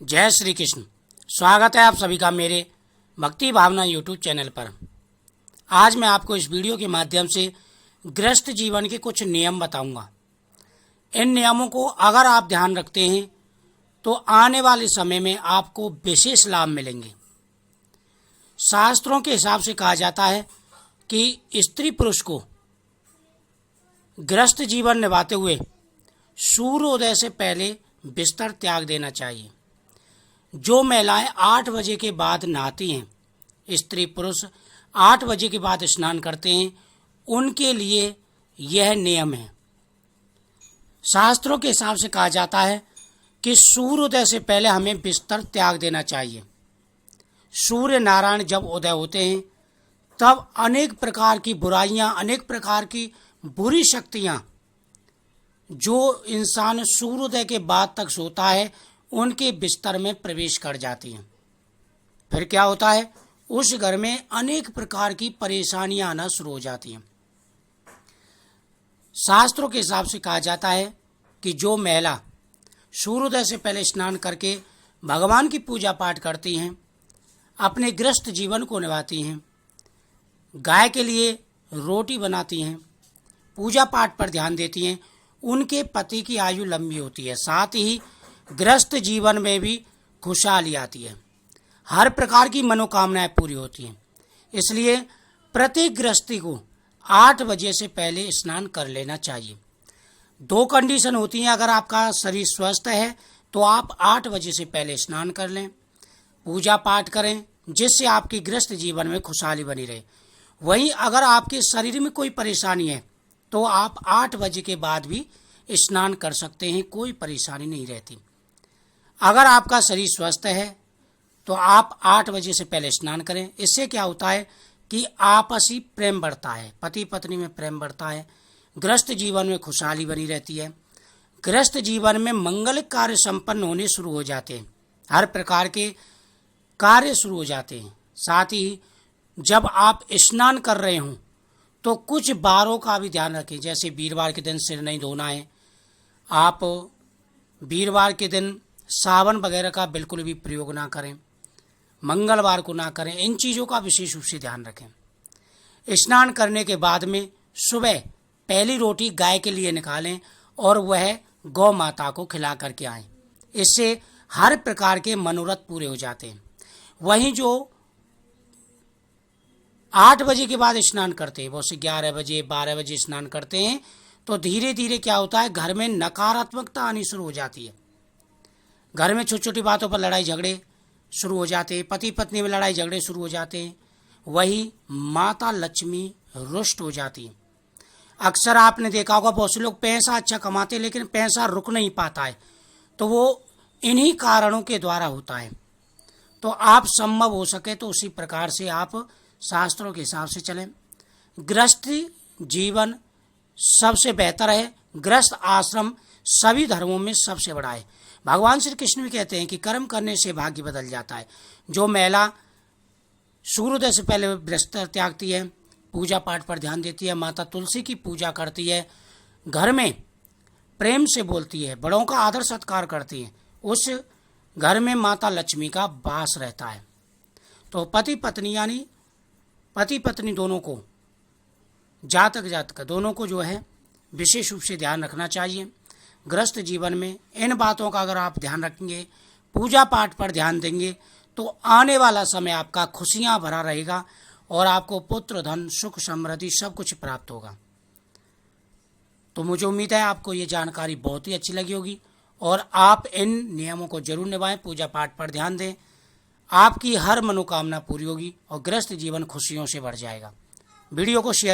जय श्री कृष्ण। स्वागत है आप सभी का मेरे भक्ति भावना यूट्यूब चैनल पर। आज मैं आपको इस वीडियो के माध्यम से गृहस्थ जीवन के कुछ नियम बताऊंगा। इन नियमों को अगर आप ध्यान रखते हैं तो आने वाले समय में आपको विशेष लाभ मिलेंगे। शास्त्रों के हिसाब से कहा जाता है कि स्त्री पुरुष को गृहस्थ जीवन निभाते हुए सूर्योदय से पहले बिस्तर त्याग देना चाहिए। जो महिलाएं 8 बजे के बाद नहाती हैं, स्त्री पुरुष 8 बजे के बाद स्नान करते हैं, उनके लिए यह नियम है। शास्त्रों के हिसाब से कहा जाता है कि सूर्योदय से पहले हमें बिस्तर त्याग देना चाहिए। सूर्य नारायण जब उदय होते हैं तब अनेक प्रकार की बुराइयां, अनेक प्रकार की बुरी शक्तियां जो इंसान सूर्योदय के बाद तक सोता है उनके बिस्तर में प्रवेश कर जाती हैं। फिर क्या होता है, उस घर में अनेक प्रकार की परेशानियां आना शुरू हो जाती हैं। शास्त्रों के हिसाब से कहा जाता है कि जो महिला सूर्योदय से पहले स्नान करके भगवान की पूजा पाठ करती हैं, अपने गृहस्थ जीवन को निभाती हैं, गाय के लिए रोटी बनाती हैं, पूजा पाठ पर ध्यान देती हैं, उनके पति की आयु लंबी होती है। साथ ही गृहस्थ जीवन में भी खुशहाली आती है, हर प्रकार की मनोकामनाएं पूरी होती हैं। इसलिए प्रत्येक गृहस्थी को 8 बजे से पहले स्नान कर लेना चाहिए। 2 कंडीशन होती हैं। अगर आपका शरीर स्वस्थ है तो आप 8 बजे से पहले स्नान कर लें, पूजा पाठ करें, जिससे आपकी गृहस्थ जीवन में खुशहाली बनी रहे। वहीं अगर आपके शरीर में कोई परेशानी है तो आप 8 बजे के बाद भी स्नान कर सकते हैं, कोई परेशानी नहीं रहती। अगर आपका शरीर स्वस्थ है तो आप 8 बजे से पहले स्नान करें। इससे क्या होता है कि आपसी प्रेम बढ़ता है, पति पत्नी में प्रेम बढ़ता है, गृहस्थ जीवन में खुशहाली बनी रहती है, गृहस्थ जीवन में मंगल कार्य संपन्न होने शुरू हो जाते हैं, हर प्रकार के कार्य शुरू हो जाते हैं। साथ ही जब आप स्नान कर रहे हों तो कुछ बारों का भी ध्यान रखें। जैसे वीरवार के दिन सिर नहीं धोना है, आप वीरवार के दिन साबुन वगैरह का बिल्कुल भी प्रयोग ना करें, मंगलवार को ना करें। इन चीज़ों का विशेष रूप से ध्यान रखें। स्नान करने के बाद में सुबह पहली रोटी गाय के लिए निकालें और वह गौ माता को खिला करके आएं। इससे हर प्रकार के मनोरथ पूरे हो जाते हैं। वहीं जो 8 बजे के बाद स्नान करते हैं, वो से 11 बजे 12 बजे स्नान करते हैं, तो धीरे धीरे क्या होता है, घर में नकारात्मकता आनी शुरू हो जाती है। घर में छोटी छोटी बातों पर लड़ाई झगड़े शुरू हो जाते हैं, पति पत्नी में लड़ाई झगड़े शुरू हो जाते हैं। वही माता लक्ष्मी रुष्ट हो जाती है। अक्सर आपने देखा होगा बहुत से लोग पैसा अच्छा कमाते हैं लेकिन पैसा रुक नहीं पाता है, तो वो इन्हीं कारणों के द्वारा होता है। तो आप संभव हो सके तो उसी प्रकार से आप शास्त्रों के हिसाब से चलें। गृहस्थ जीवन सबसे बेहतर है, गृहस्थ आश्रम सभी धर्मों में सबसे बड़ा है। भगवान श्री कृष्ण भी कहते हैं कि कर्म करने से भाग्य बदल जाता है। जो महिला सूर्योदय से पहले बिस्तर त्यागती है, पूजा पाठ पर ध्यान देती है, माता तुलसी की पूजा करती है, घर में प्रेम से बोलती है, बड़ों का आदर सत्कार करती है, उस घर में माता लक्ष्मी का वास रहता है। तो पति पत्नी दोनों को, जातक दोनों को जो है विशेष रूप से ध्यान रखना चाहिए। गृहस्थ जीवन में इन बातों का अगर आप ध्यान रखेंगे, पूजा पाठ पर ध्यान देंगे, तो आने वाला समय आपका खुशियां भरा रहेगा और आपको पुत्र धन सुख समृद्धि सब कुछ प्राप्त होगा। तो मुझे उम्मीद है आपको ये जानकारी बहुत ही अच्छी लगी होगी और आप इन नियमों को जरूर निभाएं, पूजा पाठ पर ध्यान दें, आपकी हर मनोकामना पूरी होगी और गृहस्थ जीवन खुशियों से भर जाएगा। वीडियो को शेयर